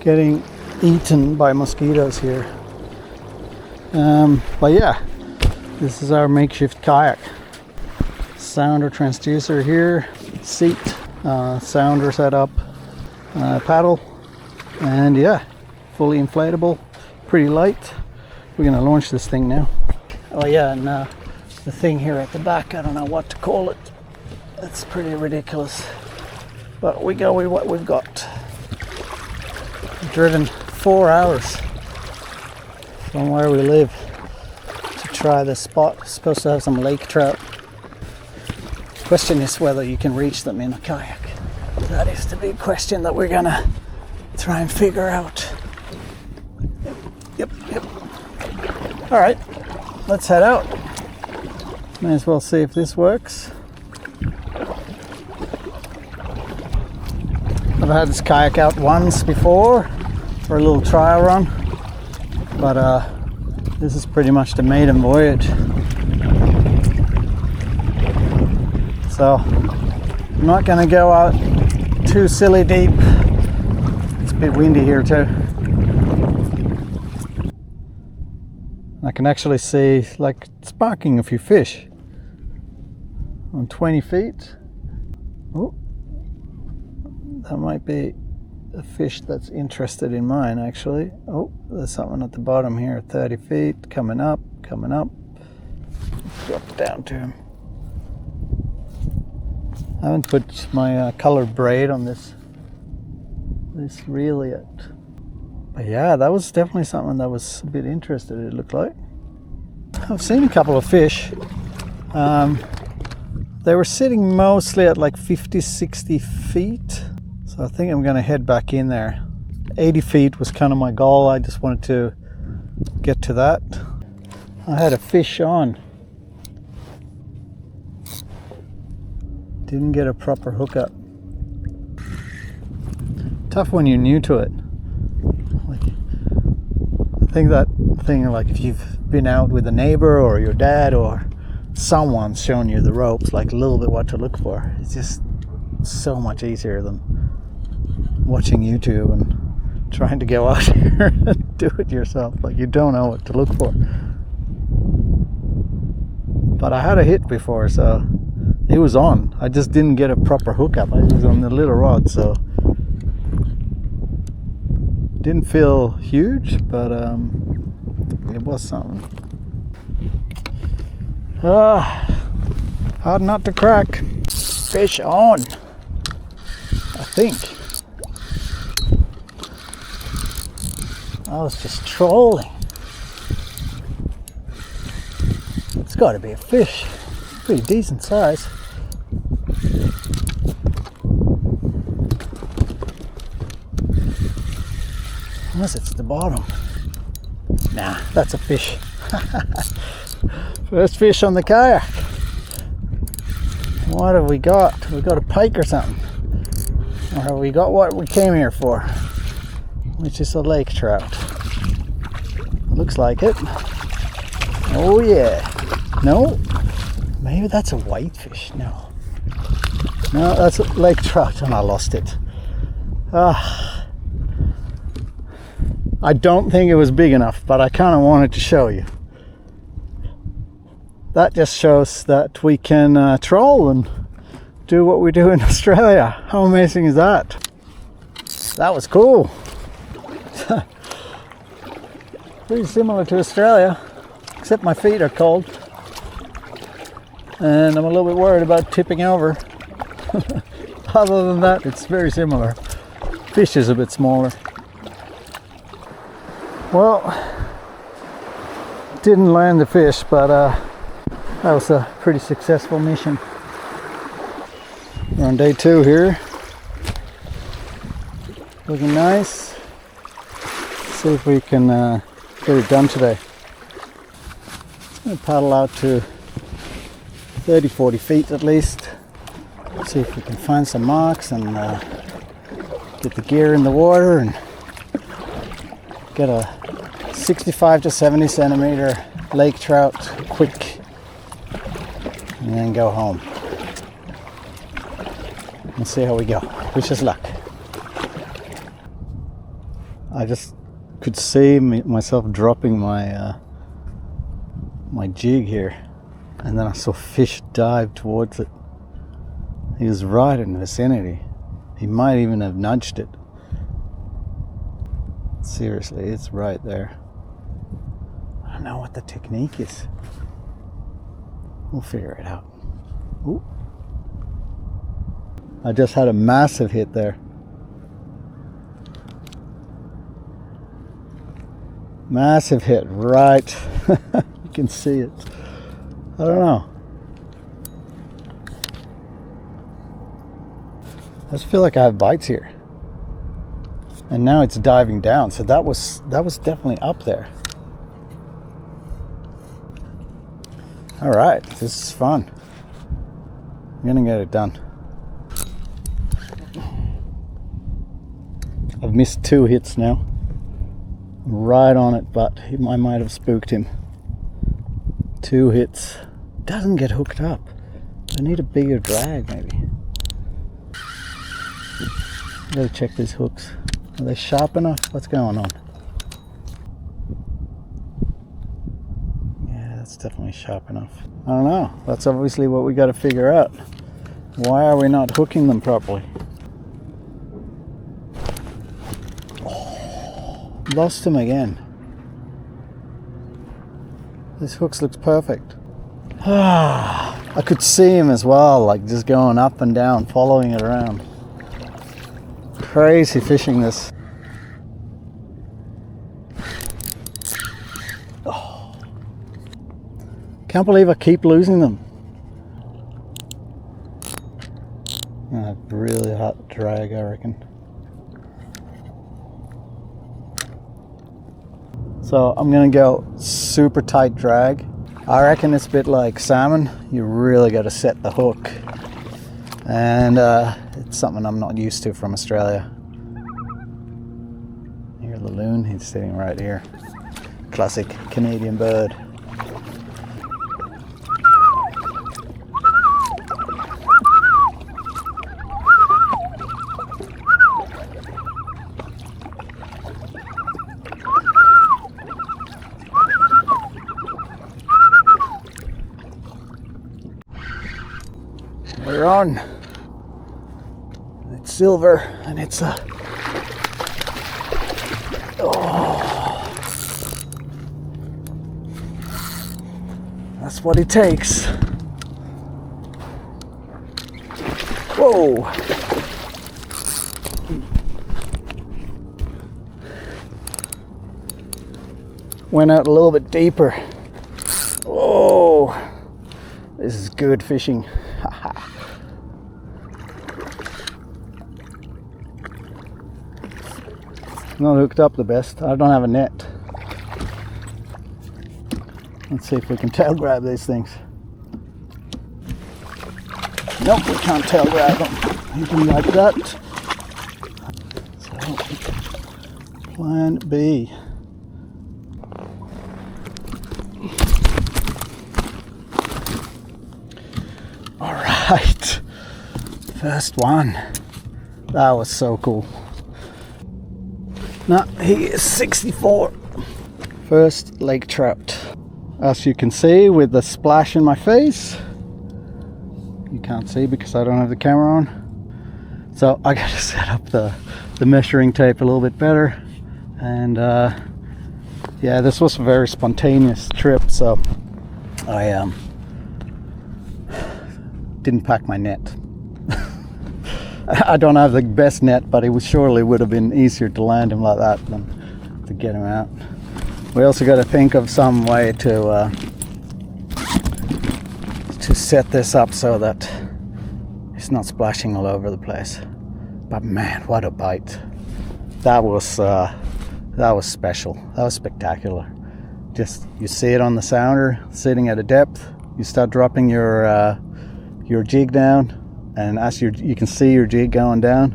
getting eaten by mosquitoes here. But yeah, this is our makeshift kayak. Sounder transducer here, seat, sounder setup, paddle, and yeah, fully inflatable, pretty light. We're gonna launch this thing now. Oh yeah, and the thing here at the back, I don't know what to call it. It's pretty ridiculous, but we go with what we've got. We've driven 4 hours from where we live to try this spot. It's supposed to have some lake trout. Question is whether you can reach them in a kayak. That is the big question that we're gonna try and figure out. Yep. All right, let's head out. May as well see if this works. I've had this kayak out once before for a little trial run, but this is pretty much the maiden voyage. So I'm not going to go out too silly deep. It's a bit windy here too. I can actually see like sparking a few fish on 20 feet. Oh, that might be a fish that's interested in mine actually. Oh, there's something at the bottom here, 30 feet, coming up. Drop down to him. I haven't put my colored braid on this reel yet. But yeah, that was definitely something that was a bit interested, it looked like. I've seen a couple of fish. They were sitting mostly at like 50, 60 feet. So I think I'm gonna head back in there. 80 feet was kind of my goal. I just wanted to get to that. I had a fish on. Didn't get a proper hookup. Tough when you're new to it. Like, I think that thing, like if you've been out with a neighbor or your dad or someone's shown you the ropes, like a little bit what to look for. It's just so much easier than watching YouTube and trying to go out here and do it yourself. Like you don't know what to look for. But I had a hit before, so it was on. I just didn't get a proper hookup. I was on the little rod, so didn't feel huge, but it was something. Hard not to crack. Fish on, I think. I was just trolling. It's got to be a fish. Pretty decent size. Unless it's the bottom. Nah, that's a fish. First fish on the kayak. What have we got? We got a pike or something. Or have we got what we came here for? Which is a lake trout. Looks like it. Oh yeah. No. Maybe that's a whitefish. No, that's a lake trout, and I lost it. I don't think it was big enough, but I kind of wanted to show you. That just shows that we can troll and do what we do in Australia. How amazing is that? That was cool. Pretty similar to Australia, except my feet are cold. And I'm a little bit worried about tipping over. Other than that, it's very similar. Fish is a bit smaller. Well, didn't land the fish, but that was a pretty successful mission. We're on day 2 here. Looking nice. Let's see if we can get it done today. I'm going to paddle out to 30-40 feet at least. See if we can find some marks and get the gear in the water and get a 65 to 70 centimeter lake trout quick, and then go home and see how we go. Wish us luck. I just could see myself dropping my my jig here, and then I saw fish dive towards it. He was right in the vicinity. He might even have nudged it. Seriously, it's right there. I don't know what the technique is. We'll figure it out. Ooh. I just had a massive hit there. Massive hit, right. You can see it. I don't know. I just feel like I have bites here. And now it's diving down, so that was definitely up there. All right, this is fun. I'm gonna get it done. I've missed 2 hits now. Right on it, but I might have spooked him. 2 hits. Doesn't get hooked up. I need a bigger drag, maybe. Gotta check these hooks. Are they sharp enough? What's going on? Yeah, that's definitely sharp enough. I don't know. That's obviously what we gotta figure out. Why are we not hooking them properly? Lost him again. This hook looks perfect. I could see him as well, like just going up and down, following it around. Crazy fishing this. Oh. Can't believe I keep losing them. A really hot drag, I reckon. So I'm gonna go super tight drag. I reckon it's a bit like salmon. You really got to set the hook, and it's something I'm not used to from Australia. Here's the loon. He's sitting right here. Classic Canadian bird. We're on. It's silver, and it's a. Oh, that's what it takes. Whoa! Went out a little bit deeper. Oh, this is good fishing. Not hooked up the best. I don't have a net. Let's see if we can tail grab these things. Nope, we can't tail grab them. Anything like that. So, plan B. All right, first one. That was so cool. Now, he is 64. First lake trout. As you can see with the splash in my face, you can't see because I don't have the camera on. So I gotta set up the measuring tape a little bit better. And yeah, this was a very spontaneous trip, so I didn't pack my net. I don't have the best net, but it surely would have been easier to land him like that than to get him out. We also got to think of some way to set this up so that it's not splashing all over the place. But man, what a bite! That was special. That was spectacular. Just you see it on the sounder, sitting at a depth. You start dropping your jig down. And as you can see your jig going down,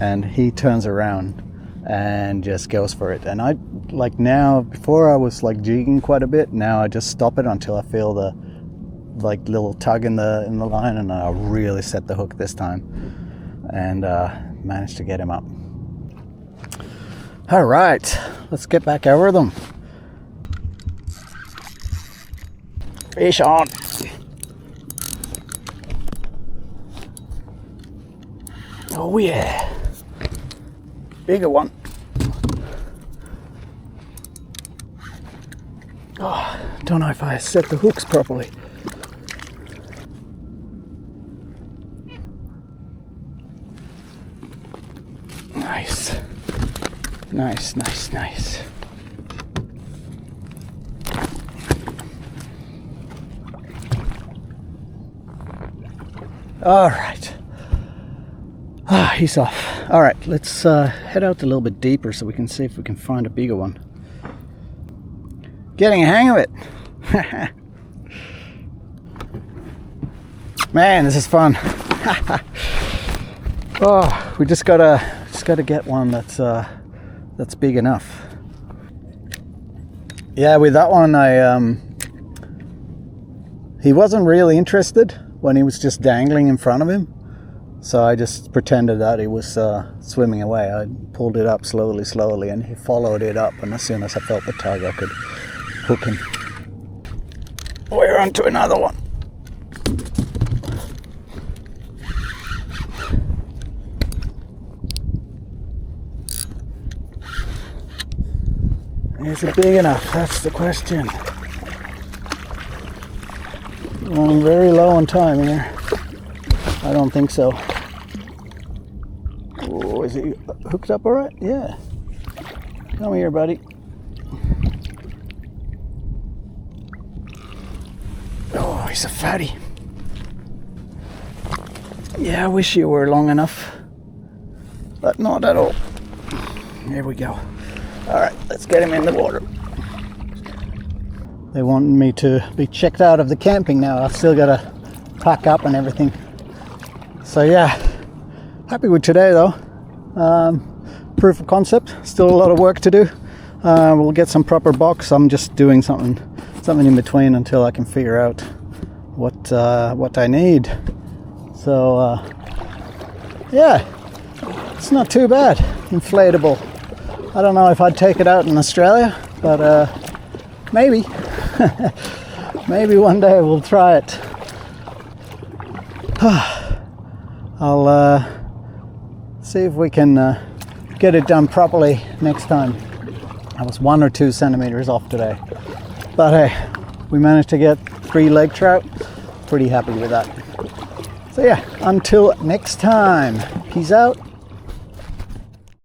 and he turns around and just goes for it. And I like now, before I was like jigging quite a bit. Now I just stop it until I feel the like little tug in the line, and I really set the hook this time, and managed to get him up. All right, let's get back over them. Fish on. Oh yeah, bigger one. Oh, don't know if I set the hooks properly. Nice. Nice, nice, nice. All right. Ah, he's off. All right, let's head out a little bit deeper so we can see if we can find a bigger one. Getting a hang of it. Man, this is fun. Oh, we just gotta get one that's big enough. Yeah, with that one, he wasn't really interested when he was just dangling in front of him. So I just pretended that he was swimming away. I pulled it up slowly, and he followed it up. And as soon as I felt the tug, I could hook him. We're on to another one. Is it big enough? That's the question. Running very low on time here. I don't think so. Oh, is he hooked up all right? Yeah. Come here, buddy. Oh, he's a fatty. Yeah, I wish you were long enough, but not at all. Here we go. All right, let's get him in the water. They want me to be checked out of the camping now. I've still got to pack up and everything. So yeah, happy with today though. Proof of concept, still a lot of work to do. We'll get some proper box. I'm just doing something in between until I can figure out what I need. So yeah, it's not too bad. Inflatable. I don't know if I'd take it out in Australia, but maybe. Maybe one day we'll try it. I'll see if we can get it done properly next time. I was 1 or 2 centimeters off today, but hey, we managed to get 3 leg trout. Pretty happy with that. So yeah, until next time, peace out.